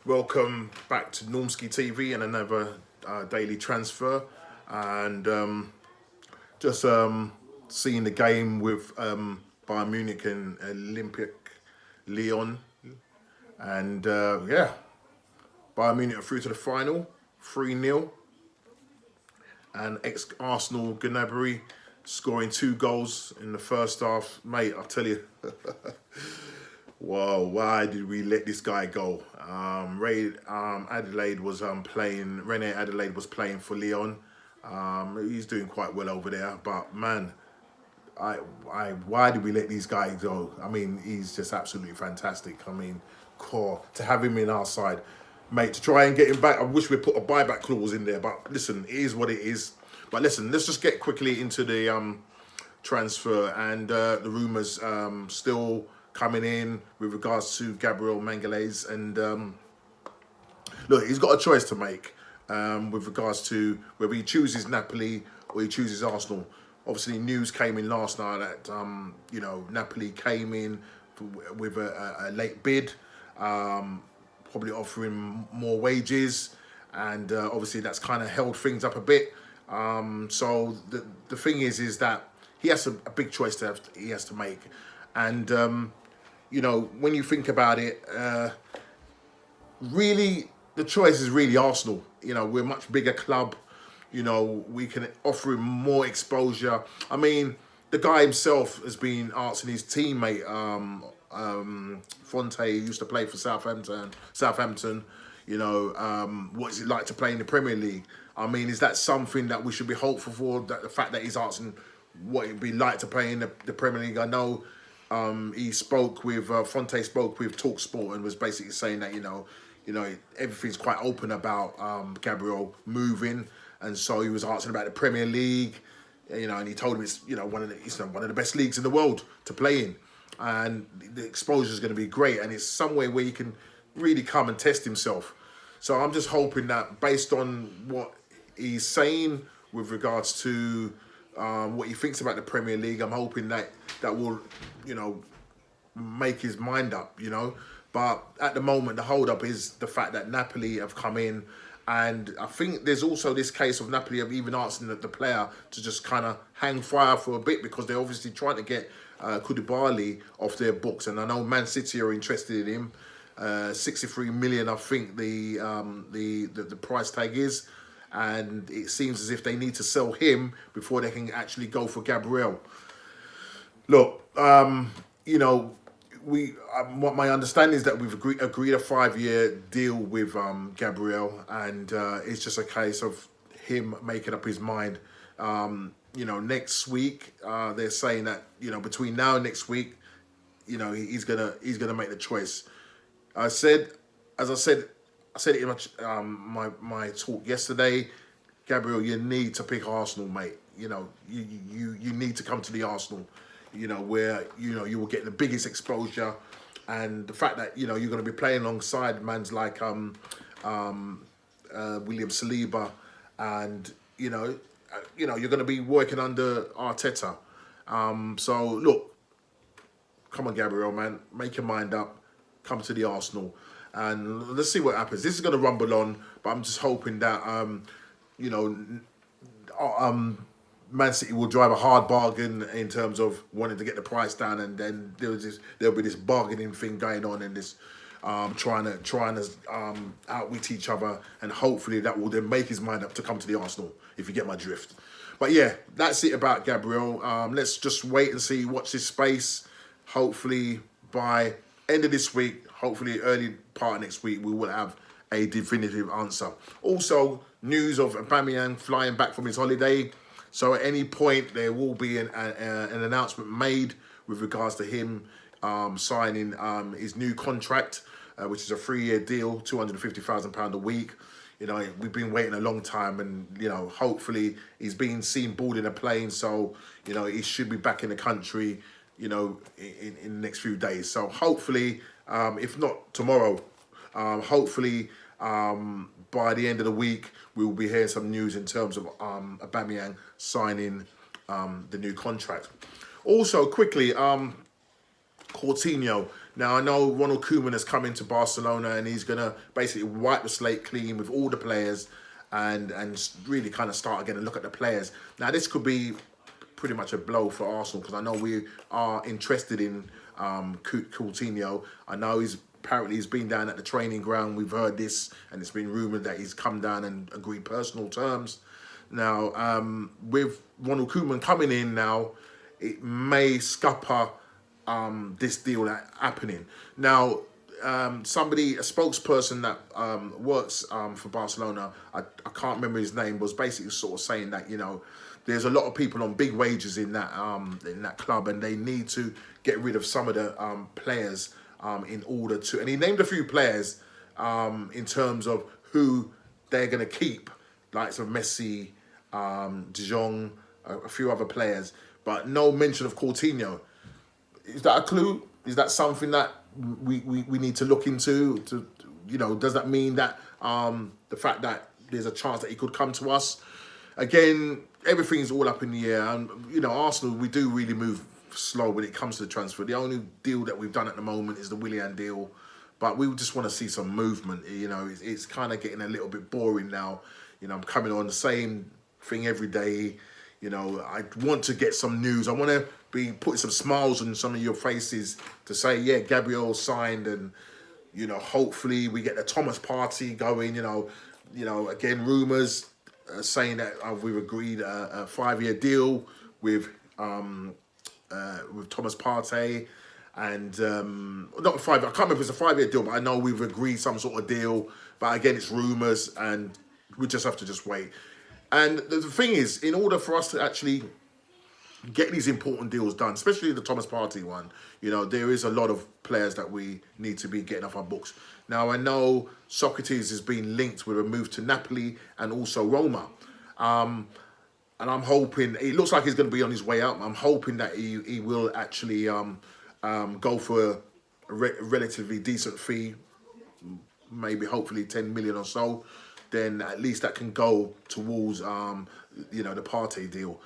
Welcome back to Normski TV and another daily transfer. And just seeing the game with Bayern Munich and Olympic Lyon. And yeah, Bayern Munich are through to the final, 3-0. And ex-Arsenal Gnabry scoring 2 goals in the first half. Mate, I tell you, whoa, why did we let this guy go? Adelaide was playing. Rene Adelaide was playing for Lyon. He's doing quite well over there, but man, why did we let these guys go? I mean, he's just absolutely fantastic. I mean, core to have him in our side, mate. To try and get him back, I wish we put a buyback clause in there. But listen, it is what it is. But listen, let's just get quickly into the transfer and the rumours still coming in with regards to Gabriel Mangales. And look, he's got a choice to make with regards to whether he chooses Napoli or he chooses Arsenal. Obviously, news came in last night that Napoli came in with a late bid, probably offering more wages, and obviously that's kind of held things up a bit. So the thing is that he has a big choice he has to make, and when you think about it, really the choice is really Arsenal. We're a much bigger club. We can offer him more exposure. I mean, the guy himself has been asking his teammate, Fonte, who used to play for Southampton, what is it like to play in the Premier League? I mean, is that something that we should be hopeful for, that the fact that he's asking what it'd be like to play in the Premier League? I know Fonte spoke with TalkSport and was basically saying that, everything's quite open about Gabriel moving. And so he was asking about the Premier League, and he told him it's one of the best leagues in the world to play in, and the exposure is going to be great, and it's somewhere where he can really come and test himself. So I'm just hoping that based on what he's saying with regards to what he thinks about the Premier League, I'm hoping that will make his mind up. But at the moment, the hold up is the fact that Napoli have come in. And I think there's also this case of Napoli have even asking the player to just kind of hang fire for a bit, because they're obviously trying to get Koulibaly off their books. And I know Man City are interested in him. 63 million, I think the price tag is. And it seems as if they need to sell him before they can actually go for Gabriel. Look, what my understanding is that we've agreed a 5-year deal with Gabriel, and it's just a case of him making up his mind. Next week they're saying that between now and next week, he's gonna make the choice. I said it in my talk yesterday. Gabriel, you need to pick Arsenal, mate. You need to come to the Arsenal. Where you will get the biggest exposure, and the fact that you're going to be playing alongside mans like William Saliba, and you're going to be working under Arteta. So look, come on, Gabriel, man, make your mind up, come to the Arsenal, and let's see what happens. This is going to rumble on, but I'm just hoping that Man City will drive a hard bargain in terms of wanting to get the price down, and then there'll be this bargaining thing going on, and this trying to outwit each other, and hopefully that will then make his mind up to come to the Arsenal, if you get my drift. But yeah, that's it about Gabriel. Let's just wait and see, watch this space. Hopefully by end of this week, hopefully early part of next week, we will have a definitive answer. Also, news of Aubameyang flying back from his holiday. So at any point, there will be an announcement made with regards to him signing his new contract, which is a 3-year deal, £250,000 a week. We've been waiting a long time, and hopefully he's been seen boarding a plane, so he should be back in the country, in the next few days. So hopefully, if not tomorrow, hopefully by the end of the week, we will be hearing some news in terms of Aubameyang signing the new contract. Also, quickly, Coutinho. Now I know Ronald Koeman has come into Barcelona and he's gonna basically wipe the slate clean with all the players, and really kind of start again and look at the players. Now this could be pretty much a blow for Arsenal because I know we are interested in Coutinho. I know he's been down at the training ground. We've heard this, and it's been rumoured that he's come down and agreed personal terms. Now, with Ronald Koeman coming in now, it may scupper this deal happening. Now, a spokesperson that works for Barcelona, I can't remember his name, was basically sort of saying that, there's a lot of people on big wages in that club, and they need to get rid of some of the players in order to. And he named a few players in terms of who they're going to keep, like some Messi, De Jong, a few other players, but no mention of Coutinho. Is that a clue? Is that something that we need to look into? Does that mean that the fact that there's a chance that he could come to us? Again, everything's all up in the air. And, Arsenal, we do really move slow when it comes to the transfer. The only deal that we've done at the moment is the Willian deal. But we just want to see some movement. It's kind of getting a little bit boring now. I'm coming on the same thing every day. I want to get some news. I want to be putting some smiles on some of your faces to say, yeah, Gabriel signed, and hopefully we get the Thomas party going. Again, rumours saying that we've agreed a 5-year deal with Thomas Partey, and not 5. I can't remember if it's a 5-year deal, but I know we've agreed some sort of deal. But again, it's rumours, and we just have to just wait. And the thing is, in order for us to actually get these important deals done, especially the Thomas Partey one, there is a lot of players that we need to be getting off our books. Now, I know Socrates has been linked with a move to Napoli and also Roma. And I'm hoping, it looks like he's going to be on his way out. I'm hoping that he will actually go for a relatively decent fee, maybe hopefully 10 million or so. Then at least that can go towards, the Partey deal.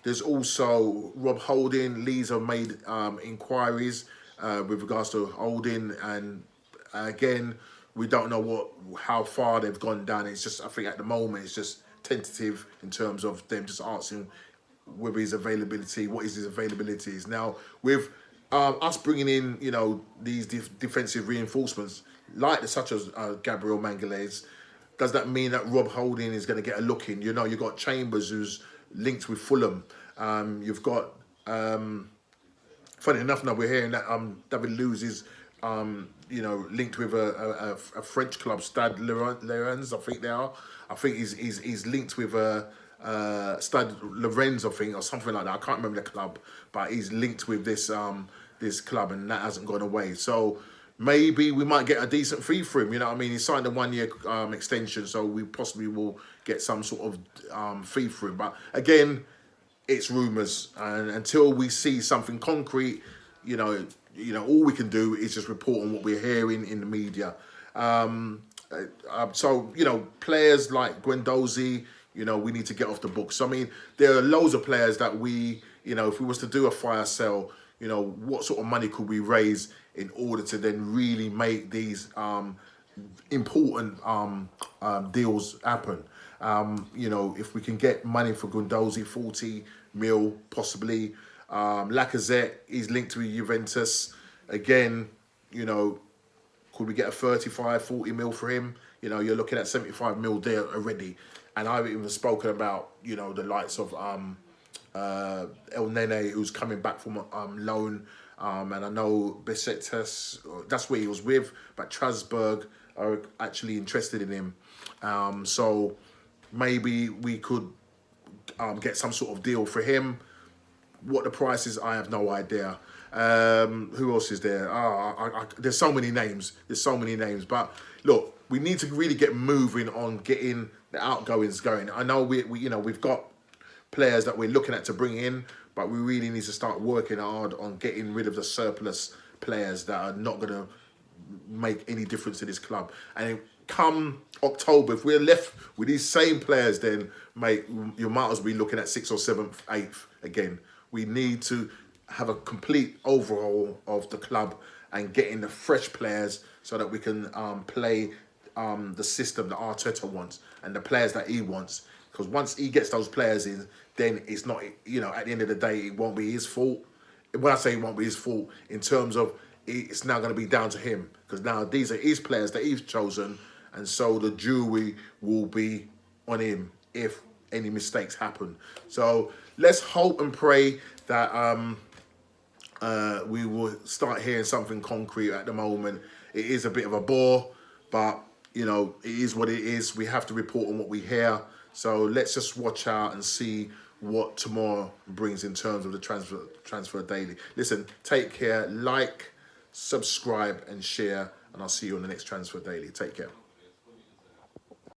There's also Rob Holding. Leeds have made inquiries with regards to Holding, and again, we don't know how far they've gone down. It's just, I think at the moment, it's just tentative in terms of them just asking whether his availability, what his availability is. Now, with us bringing in, these defensive reinforcements, such as Gabriel Magalhaes, does that mean that Rob Holding is going to get a look in? You've got Chambers, who's linked with Fulham. You've got, funny enough, now we're hearing that David Luiz is, linked with a French club, Stade Lorenz, I think they are. I think he's linked with Stade Lorenz, I think, or something like that. I can't remember the club, but he's linked with this this club, and that hasn't gone away. So maybe we might get a decent fee for him. He signed a 1-year extension, so we possibly will get some sort of fee for him. But again, it's rumours, and until we see something concrete, all we can do is just report on what we're hearing in the media. So players like Guendouzi, we need to get off the books. I mean, there are loads of players that we, if we was to do a fire sale, what sort of money could we raise in order to then really make these important deals happen? If we can get money for Guendouzi, 40 mil possibly. Lacazette is linked to Juventus. Again, could we get a 35, 40 mil for him? You're looking at 75 mil there already. And I've even spoken about, the likes of El Nene, who's coming back from loan. And I know Besiktas, that's where he was with, but Strasbourg are actually interested in him. So maybe we could get some sort of deal for him. What the price is, I have no idea. Who else is there? There's so many names. But look, we need to really get moving on getting the outgoings going. I know we've got players that we're looking at to bring in, but we really need to start working hard on getting rid of the surplus players that are not going to make any difference to this club. And come October, if we're left with these same players, then mate, you might as well be looking at 6th or 7th, 8th again. We need to have a complete overhaul of the club and getting the fresh players so that we can play the system that Arteta wants and the players that he wants. Because once he gets those players in, then it's not, you know, at the end of the day, it won't be his fault. When I say it won't be his fault, in terms of it's now going to be down to him. Because now these are his players that he's chosen, and so the jury will be on him if any mistakes happen. So let's hope and pray that we will start hearing something concrete. At the moment, it is a bit of a bore, but you know, it is what it is. We have to report on what we hear. So let's just watch out and see what tomorrow brings in terms of the transfer daily. Listen, take care, like, subscribe and share, and I'll see you on the next transfer daily. Take care.